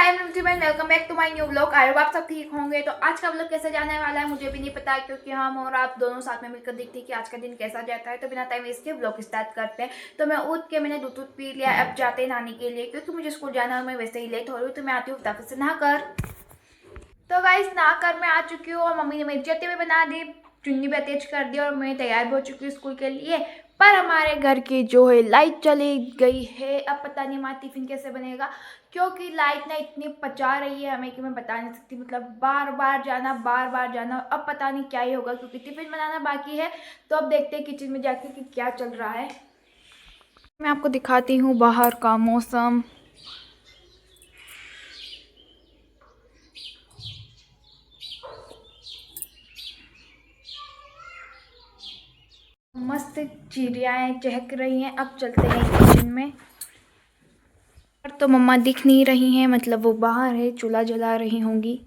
I am welcome back to my new vlog. I hope आप सब ठीक होंगे। तो आज का व्लॉग कैसे जाने वाला है मुझे भी नहीं पता, क्योंकि हम और आप दोनों साथ में मिलकर देखते हैं कि आज का दिन कैसा जाता है। तो बिना टाइम वेस्ट के व्लॉग स्टार्ट करते हैं। तो मैं उठ के मैंने दूध पी लिया, अब जाते हैं नहाने के लिए, क्योंकि मुझे स्कूल जाना है और मैं वैसे ही लेट हो रही हूँ। तो मैं आती हूँ फटाफट से नहाकर। तो गाइस नहाकर मैं आ चुकी हूँ और मम्मी ने मेरी चट्टी भी बना दी, चुन्नी भी अटैच कर दी और मैं तैयार भी हो चुकी हूँ स्कूल के लिए। पर हमारे घर की जो है लाइट चली गई है। अब पता नहीं हमारा टिफिन कैसे बनेगा, क्योंकि लाइट ना इतनी पचा रही है हमें कि मैं बता नहीं सकती। मतलब बार बार जाना। अब पता नहीं क्या ही होगा, क्योंकि टिफिन बनाना बाकी है। तो अब देखते हैं किचन में जाके कि क्या चल रहा है। मैं आपको दिखाती हूँ बाहर का मौसम। मस्त चिड़ियाएं चहक रही हैं। अब चलते हैं किचन में। पर तो मम्मा दिख नहीं रही हैं, मतलब वो बाहर है, चूल्हा जला रही होंगी।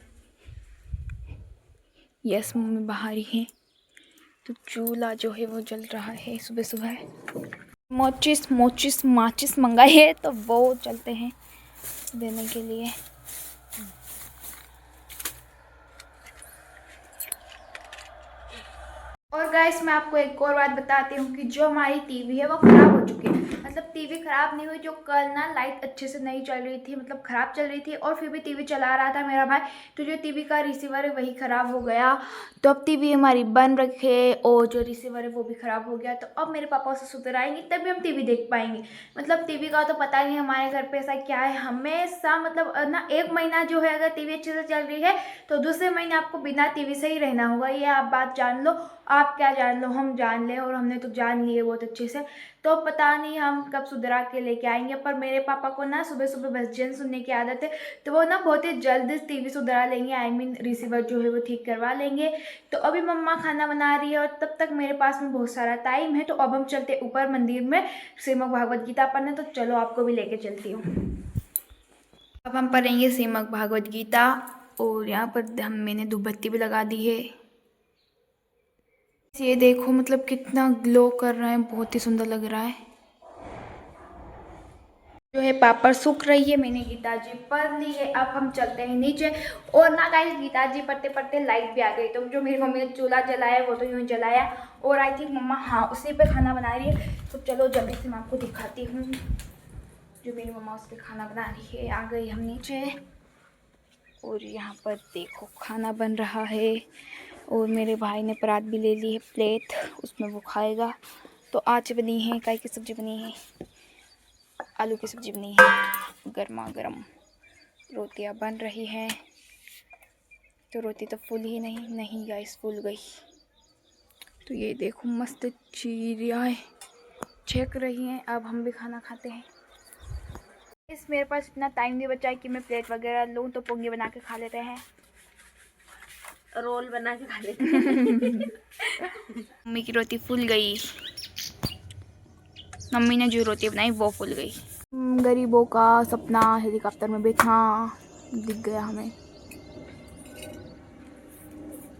यस, मम्मी बाहर ही है। तो चूल्हा जो है वो जल रहा है। सुबह सुबह माचिस मंगाई है, तो वो चलते हैं देने के लिए। और गाइस मैं आपको एक और बात बताती हूँ कि जो हमारी टीवी है वो ख़राब हो चुकी है। मतलब टीवी ख़राब नहीं हुई, जो कल ना लाइट अच्छे से नहीं चल रही थी, मतलब ख़राब चल रही थी और फिर भी टीवी चला रहा था मेरा भाई। तो जो टीवी का रिसीवर है वही ख़राब हो गया। तो अब टीवी हमारी बन रखी है और जो रिसीवर है वो भी ख़राब हो गया। तो अब मेरे पापा उसे सुधर आएंगे तभी हम टीवी देख पाएंगे। मतलब टीवी का तो पता नहीं हमारे घर पर ऐसा क्या है, हमेशा मतलब ना एक महीना जो है अगर टीवी अच्छे से चल रही है तो दूसरे महीने आपको बिना टीवी से ही रहना होगा। ये आप बात जान लो। आप क्या जान लो, हम जान लें, और हमने तो जान लिए बहुत अच्छे से। तो पता नहीं हम कब सुधरा के लेके आएंगे। पर मेरे पापा को ना सुबह सुबह भजन सुनने की आदत है, तो वो ना बहुत ही जल्द टीवी सुधरा लेंगे। आई मीन रिसीवर जो है वो ठीक करवा लेंगे। तो अभी मम्मा खाना बना रही है और तब तक मेरे पास में बहुत सारा टाइम है। तो अब हम चलते ऊपर मंदिर में श्रीमद् भागवत गीता पढ़ने। तो चलो आपको भी लेके चलती हूँ। अब हम पढ़ेंगे श्रीमद् भागवत गीता। और यहाँ पर मैंने धूप बत्ती भी लगा दी है। ये देखो मतलब कितना ग्लो कर रहा है, बहुत ही सुंदर लग रहा है। जो है पापड़ सूख रही है, मैंने गीता जी पढ़ ली है। अब हम चलते हैं नीचे। और ना गाइस गीता जी पढ़ते पढ़ते लाइट भी आ गई। तो जो मेरी मम्मी ने चूल्हा जलाया वो तो यूँ जलाया। और आई थिंक मम्मा हाँ उसी पे खाना बना रही है। तो चलो जल्दी से मैं आपको दिखाती हूँ। जो मेरी मम्मा उस पर खाना बना रही है। आ गई हम नीचे और यहाँ पर देखो खाना बन रहा है। और मेरे भाई ने परात भी ले ली है प्लेट, उसमें वो खाएगा। तो आज बनी है काय की सब्ज़ी बनी है, आलू की सब्ज़ी बनी है। गर्मा गर्म रोटियां बन रही हैं। तो रोटी तो फूल ही नहीं गाइस, फूल गई। तो ये देखो मस्त चिड़ियाएँ चेक रही हैं। अब हम भी खाना खाते हैं। इस मेरे पास इतना टाइम नहीं बचा है कि मैं प्लेट वगैरह लूँ। तो पोंगे बना के खा लेते हैं, रोल बना के खा लेते हैं। मम्मी की रोटी फूल गई। मम्मी ने जो रोटी बनाई वो फूल गई। गरीबों का सपना हेलीकॉप्टर में बैठना दिख गया हमें।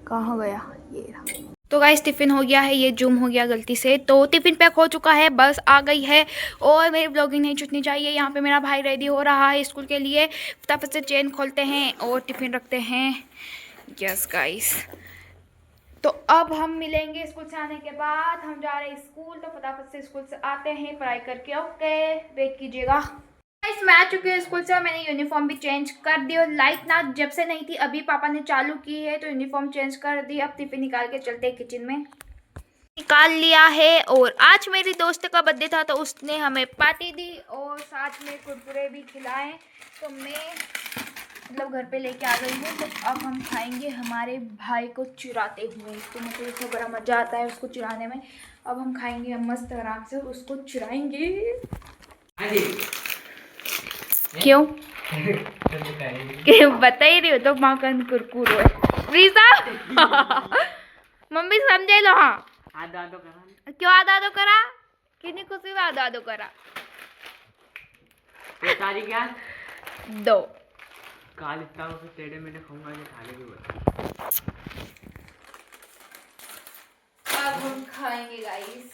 कहाँ गया ये रहा। तो गाइस टिफ़िन हो गया है, ये जूम हो गया गलती से। तो टिफ़िन पैक हो चुका है, बस आ गई है। और मेरी ब्लॉगिंग नहीं छूटनी चाहिए। यहाँ पे मेरा भाई रेडी हो रहा है स्कूल के लिए। फटाफट से चेन खोलते हैं और टिफ़िन रखते हैं। यस गाइस, तो अब हम मिलेंगे स्कूल से आने के बाद। हम जा रहे हैं स्कूल, तो फटाफट से स्कूल से आते हैं, पढ़ाई करके। ओके वेट कीजिएगा। गाइस मैं आ चुकी हूँ स्कूल से। मैंने यूनिफॉर्म भी चेंज कर दी और लाइट ना जब से नहीं थी अभी पापा ने चालू की है, तो यूनिफॉर्म चेंज कर दी। अब टिफिन निकाल के चलते हैं किचन में। निकाल लिया है। और आज मेरी दोस्त का बर्थडे था तो उसने हमें पार्टी दी और साथ में कुरकुरे भी खिलाए। तो मैं मतलब घर पे लेके आ गई हूँ। तो अब हम खाएंगे हमारे भाई को चुराते हुए। तो मतलब उसको बड़ा मज़ा आता है उसको चुराने में। अब हम खाएंगे, हम मस्त आराम से उसको चुराएंगे। क्यों बता ही रही हो तो माखन कुरकुरो है प्रीजा। मम्मी समझे लो। हाँ आधो आधो करा। क्यों आधा आधो करा, कितनी खुशी में आधा आधो करा। ये सारी क्या दो काल इतना को टेढ़े मेढ़े खाऊंगा ये खाने की बात। अब हम खाएंगे गाइस।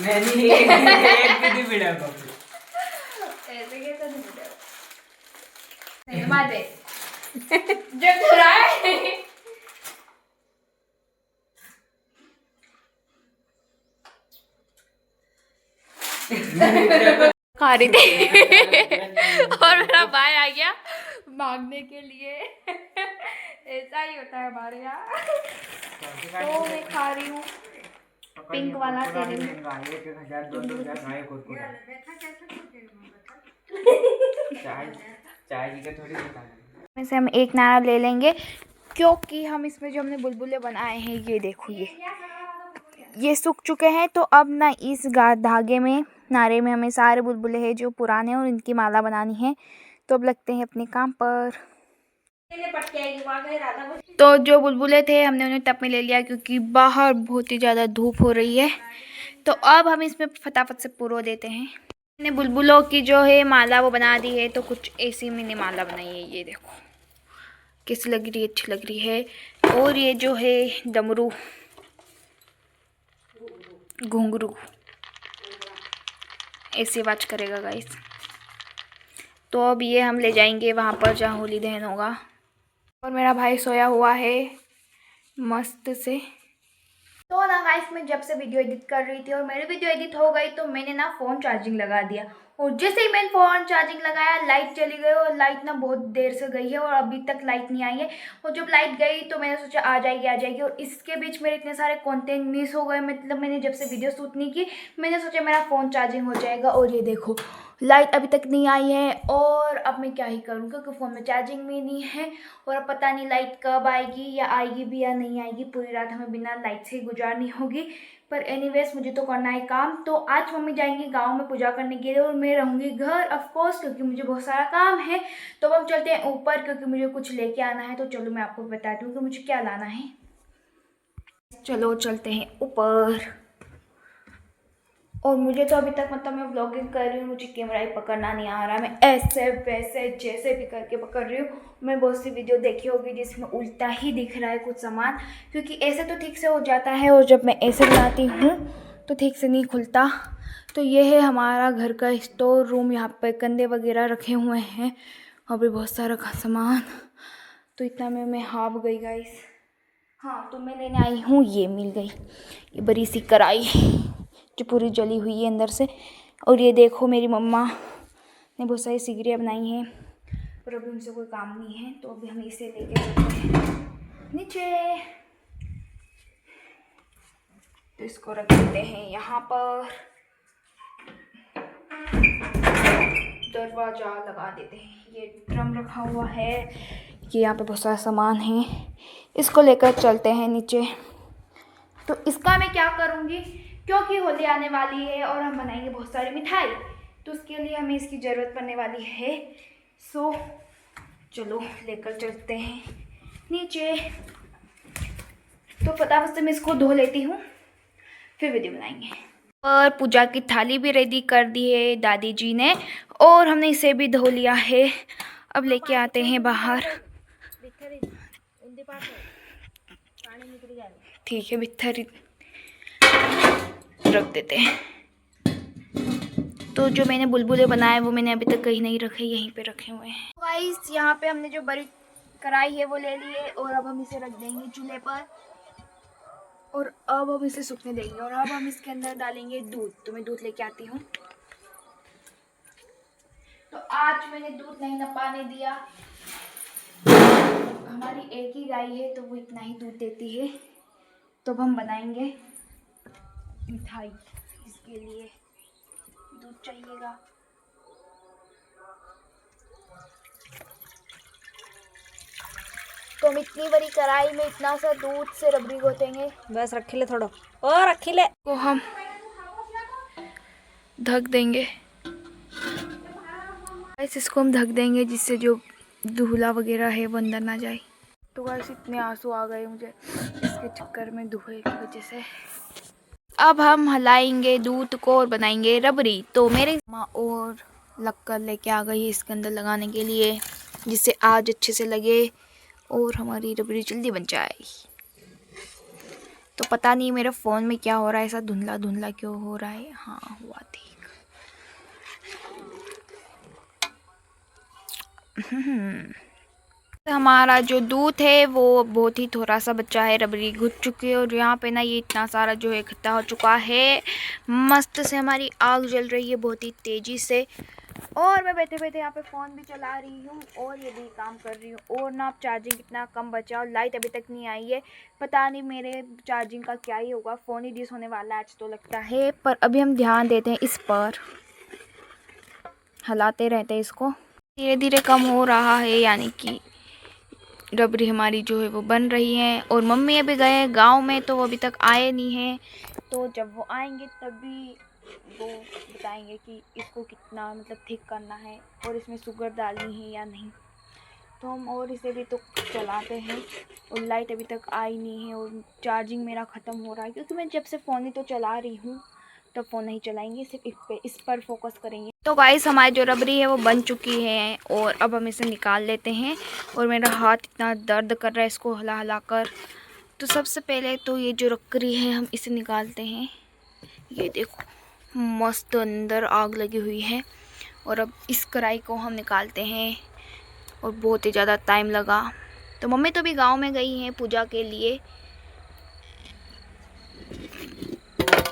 मैंने एक भी नहीं मिला बबलू। ऐसे कैसे नहीं मिला? नहीं मार दे जब हो रहा है। खा रही थी और मेरा भाई आ गया मांगने के लिए। ऐसा ही होता है हमारे यहाँ। तो मैं खा रही हूँ पिंक वाला तेरे में। चाय जी का थोड़ी बताना। में से हम एक नारा ले लेंगे क्योंकि हम इसमें जो हमने बुलबुले बनाए हैं ये देखो ये सूख चुके हैं। तो अब ना इस धागे में नारे में हमें सारे बुलबुले हैं जो पुराने और इनकी माला बनानी है। तो अब लगते हैं अपने काम पर। तो जो बुलबुले थे हमने उन्हें टब में ले लिया क्योंकि बाहर बहुत ही ज़्यादा धूप हो रही है। तो अब हम इसमें फटाफट से पुरो देते हैं। मैंने बुलबुलों की जो है माला वो बना दी है। तो कुछ ऐसी मैंने माला बनाई है, ये देखो कैसी लग रही है, अच्छी लग रही है। और ये जो है डमरू घुंघरू ऐसे आवाज करेगा गाइस। तो अब ये हम ले जाएंगे वहाँ पर जहाँ होली दहन होगा। और मेरा भाई सोया हुआ है मस्त से। तो ना गाइस मैं जब से वीडियो एडिट कर रही थी और मेरी वीडियो एडिट हो गई तो मैंने ना फ़ोन चार्जिंग लगा दिया। और जैसे ही मैंने फ़ोन चार्जिंग लगाया लाइट चली गई और लाइट ना बहुत देर से गई है और अभी तक लाइट नहीं आई है। और जब लाइट गई तो मैंने सोचा आ जाएगी और इसके बीच मेरे इतने सारे कंटेंट मिस हो गए। मतलब मैंने जब से वीडियो शूट नहीं की मैंने सोचा मेरा फ़ोन चार्जिंग हो जाएगा। और ये देखो लाइट अभी तक नहीं आई है और अब मैं क्या ही करूँ क्योंकि फ़ोन में चार्जिंग भी नहीं है। और अब पता नहीं लाइट कब आएगी या आएगी भी या नहीं आएगी। पूरी रात हमें बिना लाइट से ही गुजारनी होगी। पर एनीवेज मुझे तो करना है काम। तो आज मम्मी जाएंगी गांव में पूजा करने के लिए और मैं रहूँगी घर ऑफ कोर्स क्योंकि मुझे बहुत सारा काम है। तो अब हम चलते हैं ऊपर क्योंकि मुझे कुछ लेके आना है। तो चलो मैं आपको बताती हूँ कि मुझे क्या लाना है। चलो चलते हैं ऊपर। और मुझे तो अभी तक मतलब मैं व्लॉगिंग कर रही हूँ, मुझे कैमरा ही पकड़ना नहीं आ रहा। मैं ऐसे वैसे जैसे भी करके पकड़ रही हूँ। मैं बहुत सी वीडियो देखी होगी जिसमें उल्टा ही दिख रहा है कुछ सामान क्योंकि ऐसे तो ठीक से हो जाता है और जब मैं ऐसे बनाती हूँ तो ठीक से नहीं खुलता। तो ये है हमारा घर का स्टोर रूम। यहाँ पर कंधे वगैरह रखे हुए हैं और भी बहुत सारा सामान। तो इतना में मैं हाफ गई गाइस। हाँ तो मैं लेने आई हूँ, ये मिल गई ये बड़ी सी कढ़ाई जो पूरी जली हुई है अंदर से। और ये देखो मेरी मम्मा ने बहुत सारी सिगरियाँ बनाई हैं पर अभी उनसे कोई काम नहीं है। तो अभी हम इसे लेके चलते हैं नीचे। तो इसको रख देते हैं यहाँ पर, दरवाजा लगा देते हैं। ये ड्रम रखा हुआ है, ये यहाँ पे बहुत सारा सामान है, इसको लेकर चलते हैं नीचे। तो इसका मैं क्या करूँगी क्योंकि होली आने वाली है और हम बनाएंगे बहुत सारी मिठाई। तो उसके लिए हमें इसकी ज़रूरत पड़ने वाली है। सो चलो लेकर चलते हैं नीचे। तो फटाफट से मैं इसको धो लेती हूँ फिर वीडियो बनाएंगे। और पूजा की थाली भी रेडी कर दी है दादी जी ने और हमने इसे भी धो लिया है। अब लेके आते हैं बाहर। ठीक है बित्थर रख देते हैं। तो जो मैंने बुलबुले बनाए वो मैंने अभी तक कहीं नहीं रखे, यहीं पे रखे हुए हैं। गाइस यहाँ पे हमने जो बड़ी कढ़ाई है वो ले ली है और अब हम इसे रख देंगे चूल्हे पर और अब हम इसे सूखने देंगे। और अब हम इसके अंदर डालेंगे दूध। तो मैं दूध लेके आती हूँ। तो आज मैंने दूध नहीं नपाने दिया, हमारी एक ही गाय है तो वो इतना ही दूध देती है। तो अब हम बनाएंगे मिठाई, इसके लिए दूध चाहिएगा। तो हम इतनी बड़ी कढ़ाई में इतना सा दूध से रबड़ी घोटेंगे। बस रखी ले थोड़ा और रखी ले को हम ढक देंगे। ऐसे इसको हम ढक देंगे जिससे जो दूल्हा वगैरह है वो अंदर ना जाए। तो गाइस इतने आंसू आ गए मुझे इसके चक्कर में धुएं की वजह से। अब हम हलाएंगे दूध को और बनाएंगे रबड़ी। तो मेरे माँ और लक्कर लेके आ गई है इसके अंदर लगाने के लिए जिससे आज अच्छे से लगे और हमारी रबड़ी जल्दी बन जाए। तो पता नहीं मेरे फ़ोन में क्या हो रहा है, ऐसा धुंधला धुंधला क्यों हो रहा है। हाँ हुआ ठीक। हमारा जो दूध है वो बहुत ही थोड़ा सा बच्चा है, रबड़ी घुट चुकी है और यहाँ पे ना ये इतना सारा जो है इकट्ठा हो चुका है। मस्त से हमारी आग जल रही है बहुत ही तेज़ी से और मैं बैठे बैठे यहाँ पे फ़ोन भी चला रही हूँ और ये भी काम कर रही हूँ। और ना अब चार्जिंग कितना कम बचा और लाइट अभी तक नहीं आई है। पता नहीं मेरे चार्जिंग का क्या ही होगा, फ़ोन ही डिस होने वाला है आज तो लगता है। पर अभी हम ध्यान देते हैं इस पर, हिलाते रहते हैं इसको, धीरे धीरे कम हो रहा है, यानी कि रबड़ी हमारी जो है वो बन रही है। और मम्मी अभी गए हैं गाँव में तो वो अभी तक आए नहीं हैं, तो जब वो आएंगे तभी वो बताएंगे कि इसको कितना मतलब ठीक करना है और इसमें शुगर डालनी है या नहीं। तो हम और इसे भी तो चलाते हैं और लाइट अभी तक आई नहीं है और चार्जिंग मेरा ख़त्म हो रहा है, क्योंकि मैं जब से फ़ोन ही तो चला रही हूँ, तो फ़ोन नहीं चलाएंगे, सिर्फ इस पर फोकस करेंगे। तो गाइस हमारी जो रबड़ी है वो बन चुकी है और अब हम इसे निकाल लेते हैं। और मेरा हाथ इतना दर्द कर रहा है इसको हिला हिला कर। तो सबसे पहले तो ये जो रबड़ी है हम इसे निकालते हैं। ये देखो मस्त अंदर आग लगी हुई है। और अब इस कढ़ाई को हम निकालते हैं और बहुत ही ज़्यादा टाइम लगा। तो मम्मी तो भी गांव में गई हैं पूजा के लिए।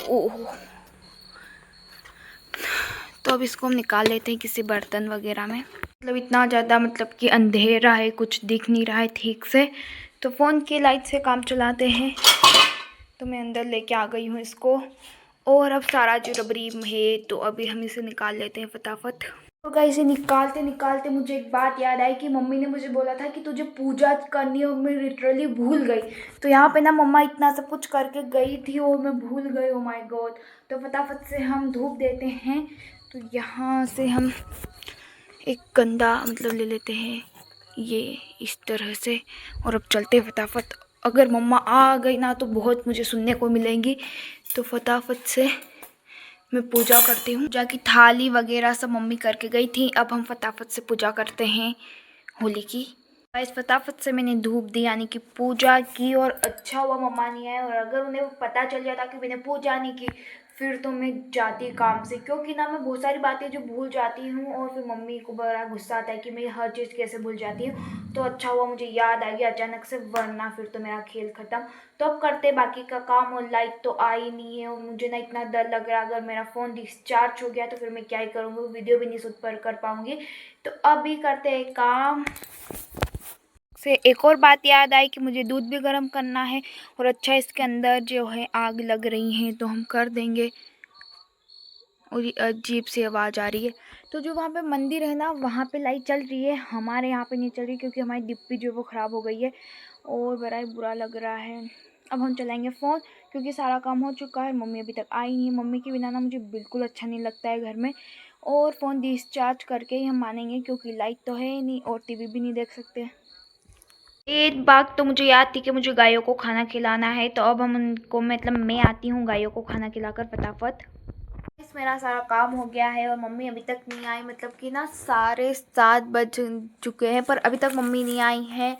ओह, तो अब इसको हम निकाल लेते हैं किसी बर्तन वगैरह में। मतलब इतना ज़्यादा मतलब कि अंधेरा है, कुछ दिख नहीं रहा है ठीक से, तो फ़ोन की लाइट से काम चलाते हैं। तो मैं अंदर लेके आ गई हूँ इसको और अब सारा जो रबड़ी है तो अभी हम इसे निकाल लेते हैं फटाफट। तो गाइस इसे निकालते निकालते मुझे एक बात याद आई कि मम्मी ने मुझे बोला था कि तुझे पूजा करनी है और मैं लिटरली भूल गई। तो यहाँ पे ना मम्मा इतना सब कुछ करके गई थी और मैं भूल गई। Oh my God. तो फटाफट से हम धूप देते हैं। तो यहाँ से हम एक गंदा मतलब ले लेते हैं ये इस तरह से और अब चलते फटाफट। अगर मम्मा आ गई ना तो बहुत मुझे सुनने को मिलेंगी। तो फटाफट से मैं पूजा करती हूँ। पूजा की थाली वगैरह सब मम्मी करके गई थी। अब हम फटाफट से पूजा करते हैं होली की। इस फटाफट से मैंने धूप दी यानी कि पूजा की और अच्छा हुआ मम्मा नहीं आए। और अगर उन्हें पता चल जाता कि मैंने पूजा नहीं की फिर तो मैं जाती काम से, क्योंकि ना मैं बहुत सारी बातें जो भूल जाती हूँ और फिर मम्मी को बड़ा गुस्सा आता है कि मैं हर चीज़ कैसे भूल जाती हूँ। तो अच्छा हुआ मुझे याद आ गया अचानक से, वरना फिर तो मेरा खेल ख़त्म। तो अब करते बाकी का काम और लाइट तो आई नहीं है और मुझे ना इतना डर लग रहा है अगर मेरा फ़ोन डिस्चार्ज हो गया तो फिर मैं क्या ही करूँगी, वीडियो भी नहीं शूट पर कर पाऊँगी। तो अभी करते हैं काम से। एक और बात याद आई कि मुझे दूध भी गर्म करना है और अच्छा इसके अंदर जो है आग लग रही है तो हम कर देंगे। और ये अजीब सी आवाज़ आ रही है। तो जो वहाँ पे मंदिर है ना वहाँ पे लाइट चल रही है, हमारे यहाँ पे नहीं चल रही क्योंकि हमारी डिब्बी जो है वो ख़राब हो गई है और बड़ा ही बुरा लग रहा है। अब हम चलाएंगे फ़ोन क्योंकि सारा काम हो चुका है। मम्मी अभी तक आई नहीं है। मम्मी के बिना ना मुझे बिल्कुल अच्छा नहीं लगता है घर में। और फ़ोन डिस्चार्ज करके ही हम मानेंगे क्योंकि लाइट तो है ही नहीं और टीवी भी नहीं देख सकते। एक बात तो मुझे याद थी कि मुझे गायों को खाना खिलाना है। तो अब हम उनको मतलब मैं आती हूँ गायों को खाना खिलाकर फटाफट। मेरा सारा काम हो गया है और मम्मी अभी तक नहीं आई। मतलब कि ना 7:30 बज चुके हैं पर अभी तक मम्मी नहीं आई हैं।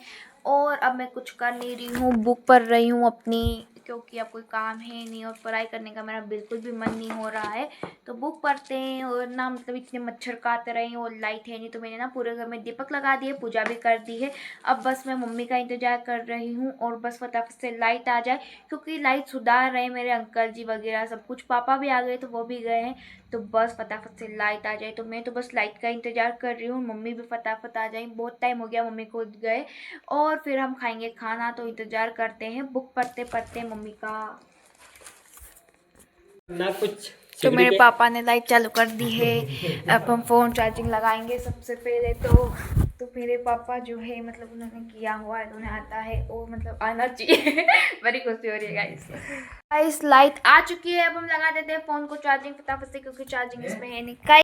और अब मैं कुछ कर नहीं रही हूँ, बुक पढ़ रही हूँ अपनी, क्योंकि अब कोई काम है नहीं और पढ़ाई करने का मेरा बिल्कुल भी मन नहीं हो रहा है। तो बुक पढ़ते हैं और ना मतलब इतने मच्छर काट रहे हैं और लाइट है नहीं तो मैंने ना पूरे घर में दीपक लगा दिए, पूजा भी कर दी है। अब बस मैं मम्मी का इंतज़ार कर रही हूँ और बस फटाफट से लाइट आ जाए क्योंकि लाइट सुधार रहे हैं मेरे अंकल जी वगैरह सब कुछ। पापा भी आ गए तो वो भी गए हैं। तो बस फटाफट से लाइट आ जाए। तो मैं तो बस लाइट का इंतज़ार कर रही हूँ, मम्मी भी फटाफट आ जाए। बहुत टाइम हो गया मम्मी को गए और फिर हम खाएंगे खाना। तो इंतज़ार करते हैं बुक पढ़ते पढ़ते मम्मी का ना कुछ। तो मेरे पापा ने लाइट चालू कर दी है। अब हम फ़ोन चार्जिंग लगाएंगे सबसे पहले। तो मेरे पापा जो है मतलब उन्होंने किया हुआ है तो उन्हें आता है और मतलब आना चाहिए। बड़ी खुशी हो रही है गाइस। लाइट आ चुकी है। अब हम लगा देते हैं फ़ोन को चार्जिंग फटाफट से क्योंकि चार्जिंग इसमें है नहीं।